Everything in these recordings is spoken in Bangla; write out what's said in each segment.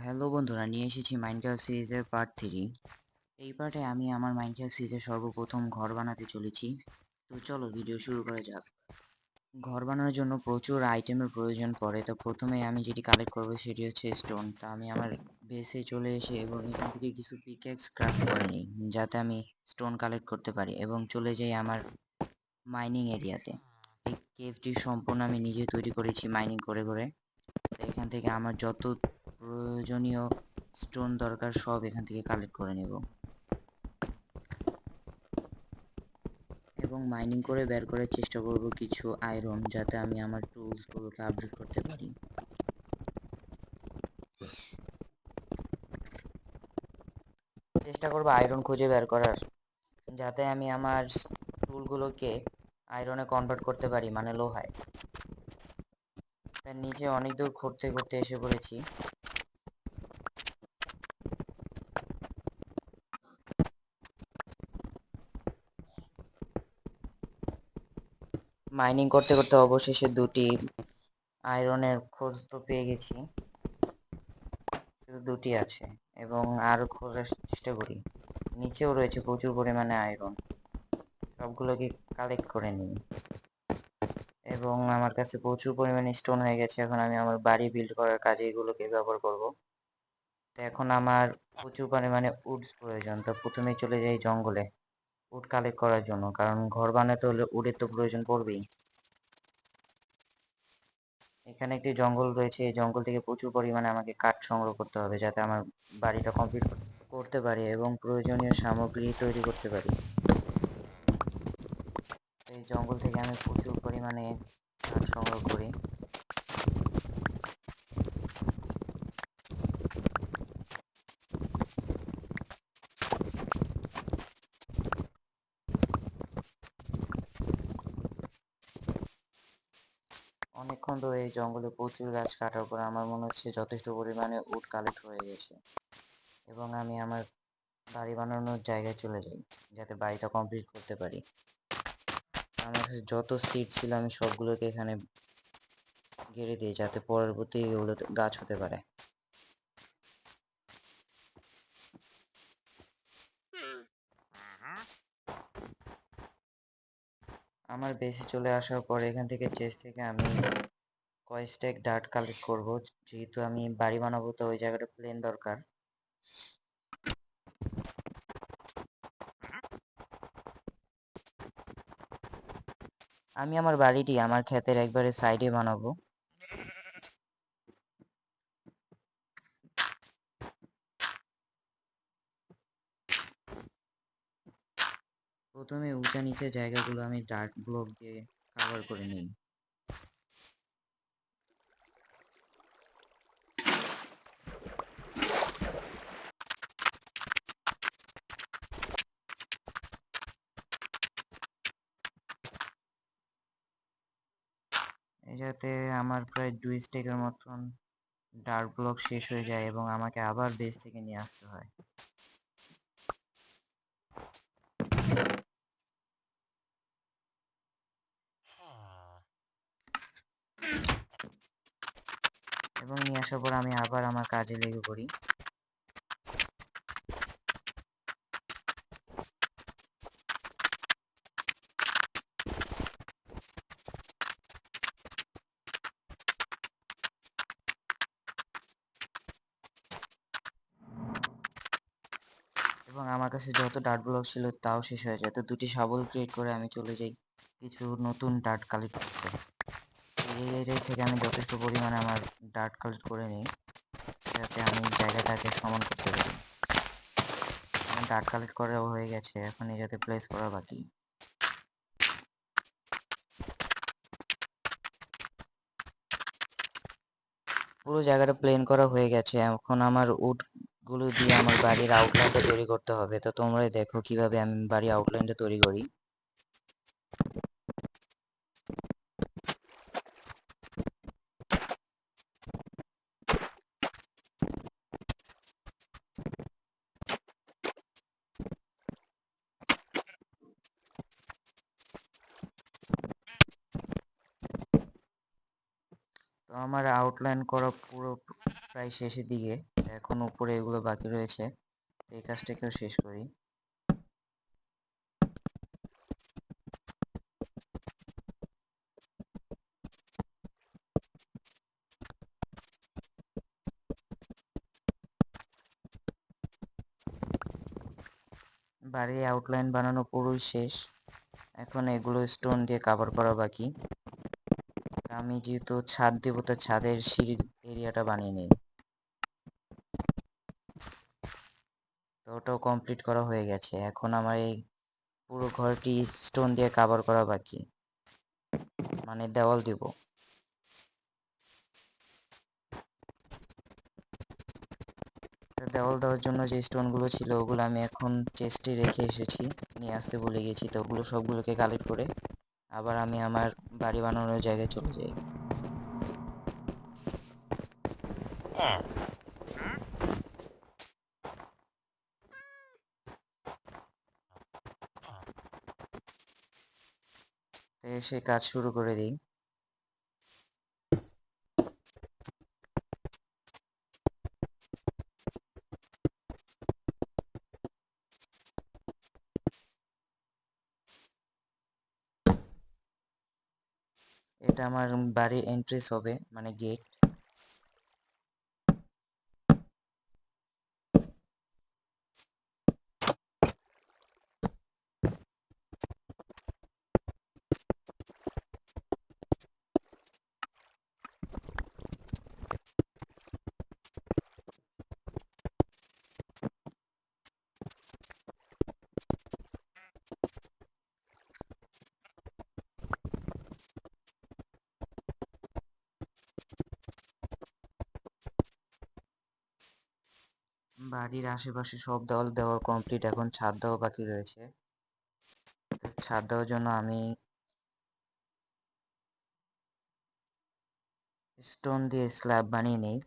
হ্যালো বন্ধুরা, নিয়ে এসেছি মাইনক্রাফট সিরিজের পার্ট 3। এই পার্টে আমি আমার মাইনক্রাফট সিরিজের সর্বপ্রথম ঘর বানাতে চলেছি। তো চলো ভিডিও শুরু করা যাক। ঘর বানানোর জন্য প্রচুর আইটেমের প্রয়োজন পড়ে। তো প্রথমে আমি যেটি কালেক্ট করবো সেটি হচ্ছে স্টোন। তা আমি আমার বেসে চলে এসে এবং এখান থেকে কিছু পিকঅ্যাক্স ক্রাফট করে নিই, যাতে আমি স্টোন কালেক্ট করতে পারি, এবং চলে যাই আমার মাইনিং এরিয়াতে। এই কেভটি সম্পূর্ণ আমি নিজে তৈরি করেছি মাইনিং করে করে। তো এখান থেকে আমার যত প্রয়োজনীয় স্টোন দরকার সব এখান থেকে কালেক্ট করে নেব, এবং মাইনিং করে বের করার চেষ্টা করব কিছু আয়রন, যাতে আমি আমার টুলসগুলোকে আপডেট করতে পারি। চেষ্টা করব আয়রন খুঁজে বের করার, যাতে আমি আমার টুলগুলোকে আয়রনে কনভার্ট করতে পারি, মানে লোহায়। তার নিচে অনেক দূর ঘুরতে ঘুরতে এসে পড়েছি। মাইনিং করতে করতে অবশেষে দুটি আয়রনের খোঁজ তো পেয়ে গেছি, শুধু দুটি আছে, এবং আরো খোঁজার চেষ্টা করি। নিচেও রয়েছে প্রচুর পরিমাণে আয়রন, সবগুলোকে কালেক্ট করে নিই। এবং আমার কাছে প্রচুর পরিমাণে স্টোন হয়ে গেছে। এখন আমি আমার বাড়ি বিল্ড করার কাজে এগুলোকে ব্যবহার করব। তো এখন আমার প্রচুর পরিমাণে উডস প্রয়োজন। তো প্রথমেই চলে যাই জঙ্গলে উড কালেক্ট করার জন্য, কারণ ঘর বানাতে হলে উডের তো প্রয়োজন পড়বেই। এখানে একটি জঙ্গল রয়েছে, এই জঙ্গল থেকে প্রচুর পরিমাণে আমাকে কাঠ সংগ্রহ করতে হবে, যাতে আমার বাড়িটা কমপ্লিট করতে পারি এবং প্রয়োজনীয় সামগ্রী তৈরি করতে পারি। এই জঙ্গল থেকে আমি প্রচুর পরিমাণে কাঠ সংগ্রহ করি। অনেকক্ষণ ধরে এই জঙ্গলে প্রচুর গাছ কাটার পর আমার মনে হচ্ছে যথেষ্ট পরিমাণে উড কালেক্ট হয়ে গেছে, এবং আমি আমার বাড়ি বানানোর জায়গায় চলে যাই, যাতে বাড়িটা কমপ্লিট করতে পারি। আমার কাছে যত সিড ছিল আমি সবগুলোকে এখানে গেড়ে দিই, যাতে পরবর্তী এগুলো গাছ হতে পারে। আমার বেসে চলে আসার পর এখান থেকে চেস্ট থেকে আমি কয় স্ট্যাক ডার্ট কালেক্ট করব, যেহেতু আমি বাড়ি বানাবো তো ওই জায়গাটা প্লেন দরকার। আমি আমার বাড়িটি আমার ক্ষেতের একবারে সাইডে বানাবো। প্রথমে উঁচা নিচে জায়গাগুলো আমি ডার্ট ব্লক দিয়ে কভার করে নিই। যাতে আমার প্রায় 2 স্টেকের মতন ডার্ক ব্লক শেষ হয়ে যায় এবং আমাকে আবার বেস থেকে নিয়ে আসতে হয়। এবং নিয়ে আসার পর আমি আবার আমার কাজে লেগে পড়ি। এবং আমার কাছে যত ডার্ট ব্লক ছিল তাও শেষ হয়ে যায়। তো দুটি শাবল ক্রিয়েট করে আমি চলে যাই কিছু নতুন ডার্ট কালেক্ট করতে। এই এরিয়া থেকে আমি যথেষ্ট পরিমাণে আমার ডার্ট কালেক্ট করে নিই, যাতে আমি জায়গাটাকে সমান করতে পারি। আমার ডার্ট কালেক্ট করা হয়ে গেছে, এখন এই যাতে প্লেস করা বাকি। পুরো জায়গাটা প্লেন করা হয়ে গেছে। এখন আমার উড গুলো দিয়ে আমার বাড়ির আউটলাইনটা তৈরি করতে হবে। তো তোমরাই দেখো কিভাবে আমি বাড়ির আউটলাইনটা তৈরি করি। তো আমার আউটলাইন করা পুরো প্রায় শেষের দিকে। এখন উপরে এগুলো বাকি রয়েছে, এই কাজটাকেও শেষ করি। বাড়ির আউটলাইন বানানো পুরোই শেষ, এখন এগুলো স্টোন দিয়ে কভার করা বাকি। আমি যেহেতু ছাদ দেব, তো ছাদের সিঁড়ির এরিয়াটা বানিয়ে নিই। তো ওটাও কমপ্লিট করা হয়ে গেছে, এখন আমার এই পুরো ঘরটি স্টোন দিয়ে কভার করা বাকি, মানে দেওয়াল দিব। দেওয়াল দেওয়ার জন্য যে স্টোনগুলো ছিল ওগুলো আমি এখন চেস্টে রেখে এসেছি, নিয়ে আসতে ভুলে গেছি। তো ওগুলো সবগুলোকে কালেক্ট করে আবার আমি আমার বাড়ি বানানোর জায়গায় চলে যাই। তো এসে কাজ শুরু করে দিই। এটা আমার বাড়ির এন্ট্রেন্স হবে, মানে গেট। বাড়ির আশেপাশে সব দেওয়াল দেওয়া কমপ্লিট, এখন ছাদ দেওয়া বাকি রয়েছে। ছাদ দেওয়ার জন্য আমি স্টোন দিয়ে স্ল্যাব বানিয়ে নিই।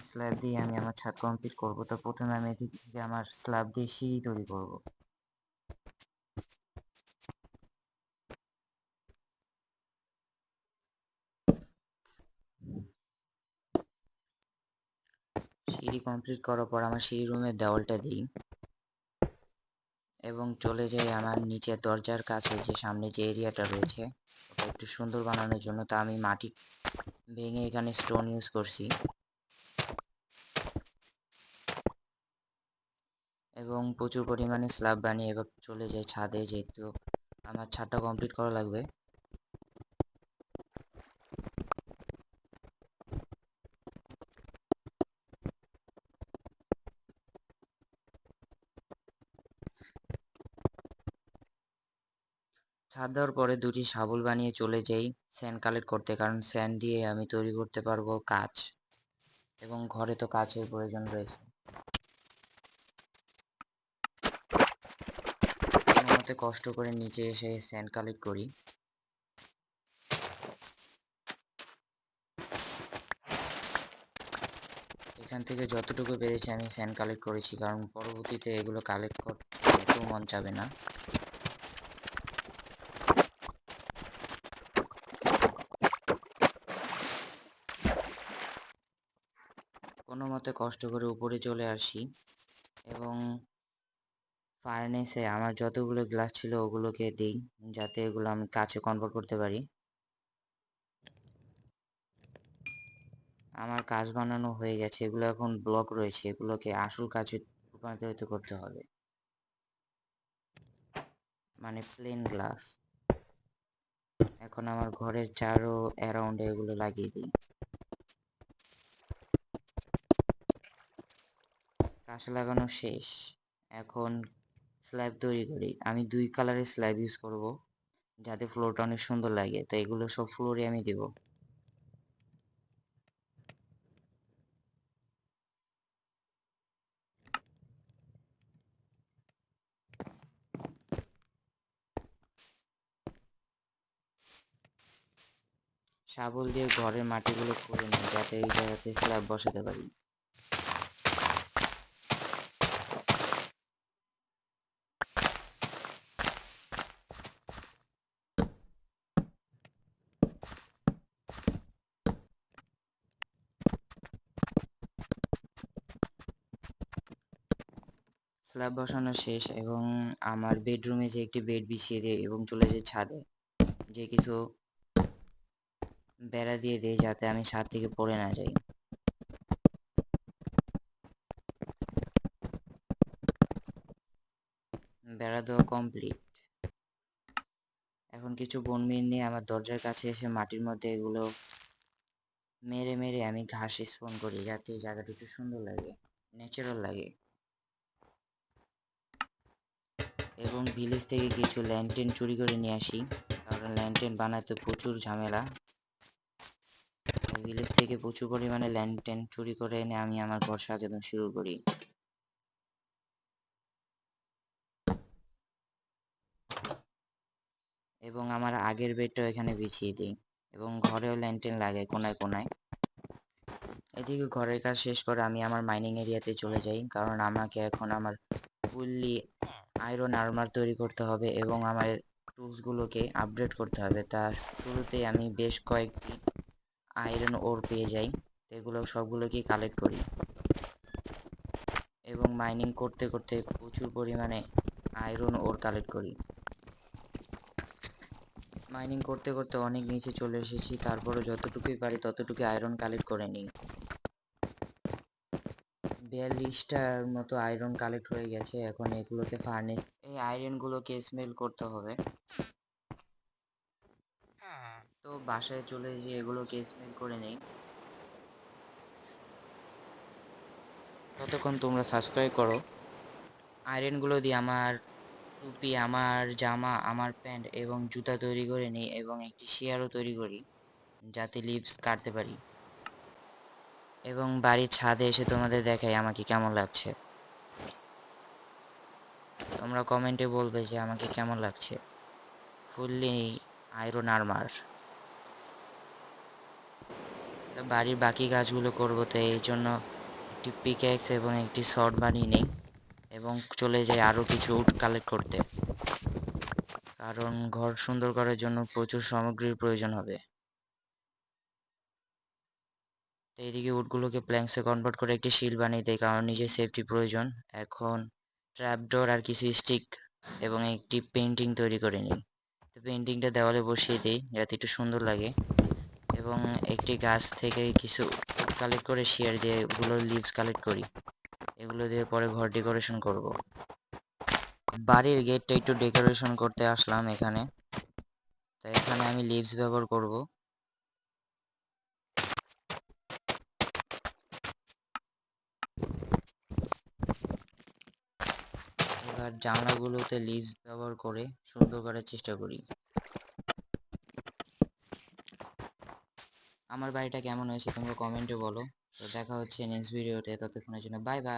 স্ল্যাব দিয়ে আমি আমার ছাদ কমপ্লিট করব। তো প্রথমে আমি এদিক থেকে আমার স্ল্যাব দিয়ে সিঁড়ি তৈরি করব। সিঁড়ি কমপ্লিট করার পর আমার সিঁড়ি রুমের দেওয়ালটা দিই এবং চলে যাই আমার নিচের দরজার কাছে, যে সামনে যে এরিয়াটা রয়েছে ওটা একটু সুন্দর বানানোর জন্য। তা আমি মাটি ভেঙে এখানে স্টোন ইউজ করছি এবং প্রচুর পরিমাণে স্ল্যাব বানিয়ে এবার চলে যাই ছাদে, যেহেতু আমার ছাদটা কমপ্লিট করা লাগবে। ছাদ দেওয়ার পরে দুটি শাবল বানিয়ে চলে যাই স্যান্ড কালেক্ট করতে, কারণ স্যান্ড দিয়ে আমি তৈরি করতে পারবো কাঁচ, এবং ঘরে তো কাচের প্রয়োজন রয়েছে। কোনো মতে কষ্ট করে নিচে এসে স্যান্ড কালেক্ট করি। এখান থেকে যতটুকু পেরেছি আমি স্যান্ড কালেক্ট করেছি, কারণ পরবর্তীতে এগুলো কালেক্ট করতেও মন চাবে না। কোনো মতে কষ্ট করে উপরে চলে আসি এবং ফার্নেসে আমার যতগুলো গ্লাস ছিল ওগুলোকে দিই, যাতে এগুলো আমি কাচে কনভার্ট করতে পারি। আমার কাঁচ বানানো হয়ে গেছে, এগুলো এখন ব্লক রয়েছে, এগুলোকে আসল কাচে রূপান্তরিত করতে হবে, মানে প্লেন গ্লাস। এখন আমার ঘরের চারো অ্যারাউন্ডে এগুলো লাগিয়ে দিই। কাঁচ লাগানো শেষ, এখন স্ল্যাব তৈরি করি। আমি 2 কালারের স্ল্যাব ইউজ করব, যাতে ফ্লোরটা অনেক সুন্দর লাগে। তো এগুলো সব ফ্লোরে আমি দেব। শাবল দিয়ে ঘরের মাটিগুলো খুঁড়ে নিই, যাতে এই জায়গাতে স্ল্যাব বসাতে পারি। স্ল্যাব বসানো শেষ এবং আমার বেডরুমে যে একটি বেড বিছিয়ে দিই এবং চলে যাই ছাদে, যে কিছু বেড়া দিয়ে দিই যাতে আমি ছাদ থেকে পড়ে না যাই। বেড়া দেওয়া কমপ্লিট। এখন কিছু বনমিন নিয়ে আমার দরজার কাছে এসে মাটির মধ্যে এগুলো মেরে মেরে আমি ঘাস স্পন করি যাতে জায়গাটা একটু সুন্দর লাগে, ন্যাচারাল লাগে। এবং ভিলেজ থেকে কিছু ল্যান্টেন চুরি করে নিয়ে আসি, কারণ ল্যান্টেন বানাতে প্রচুর ঝামেলা। ভিলেজ থেকে প্রচুর পরিমাণে ল্যান্টেন চুরি করে এনে আমি আমার ঘর সাজানো শুরু করি। এবং আমার আগের বেডটাও এখানে বিছিয়ে দিই এবং ঘরেও ল্যান্টেন লাগে কোনায় কোনায়। এদিকে ঘরের কাজ শেষ করে আমি আমার মাইনিং এরিয়াতে চলে যাই, কারণ আমাকে এখন আমার ফুললি আয়রন আর্মার তৈরি করতে হবে এবং আমার টুলসগুলোকে আপডেট করতে হবে। তার শুরুতেই আমি বেশ কয়েকটি আয়রন ওর পেয়ে যাই, এগুলো সবগুলোকেই কালেক্ট করি এবং মাইনিং করতে করতে প্রচুর পরিমাণে আয়রন ওর কালেক্ট করি। মাইনিং করতে করতে অনেক নিচে চলে এসেছি, তারপরে যতটুকুই পারি ততটুকু আয়রন কালেক্ট করে নিই। 42টার মতো আয়রন কালেক্ট হয়ে গেছে। এখন এগুলোকে ফার্নেস, এই আয়রনগুলোকে স্মেল করতে হবে। তো বাসায় চলে গিয়ে এগুলোকে স্মেল করে নেই। ততক্ষণ তোমরা সাবস্ক্রাইব করো। আয়রনগুলো দিয়ে আমার টুপি, আমার জামা, আমার প্যান্ট এবং জুতা তৈরি করে নিই এবং একটি শেয়ারও তৈরি করি যাতে লিভস কাটতে পারি। এবং বাড়ির ছাদে এসে তোমাদের দেখাই আমাকে কেমন লাগছে। তোমরা কমেন্টে বলবে যে আমাকে কেমন লাগছে ফুললি আয়রন আর্মার। বাড়ির বাকি কাজগুলো করবো, তো এই জন্য একটি পিক্যাক্স এবং একটি শর্ট বানিয়ে নিই এবং চলে যাই আরও কিছু উড কালেক্ট করতে, কারণ ঘর সুন্দর করার জন্য প্রচুর সামগ্রীর প্রয়োজন হবে। তো এইদিকে উডগুলোকে প্ল্যাঙ্কসে কনভার্ট করে একটি শিল্ড বানিয়ে দেয়, কারণ নিজের সেফটি প্রয়োজন। এখন ট্র্যাপডোর আর কিছু স্টিক এবং একটি পেন্টিং তৈরি করে নিই। তো পেন্টিংটা দেওয়ালে বসিয়ে দিই যাতে একটু সুন্দর লাগে এবং একটি গাছ থেকে কিছু উড কালেক্ট করে শেয়ার দিয়ে ওগুলোর লিভস কালেক্ট করি, এগুলো দিয়ে পরে ঘর ডেকোরেশন করব। বাড়ির গেটটা একটু ডেকোরেশন করতে আসলাম এখানে, তাই এখানে আমি লিভস ব্যবহার করব। এবার জানলাগুলোতে লিভস ব্যবহার করে সুন্দর করার চেষ্টা করি। আমার বাড়িটা কেমন হয়েছে তোমরা কমেন্টে বলো। তো দেখা হচ্ছে নেক্সট ভিডিওতে, ততক্ষণের জন্য বাই বাই।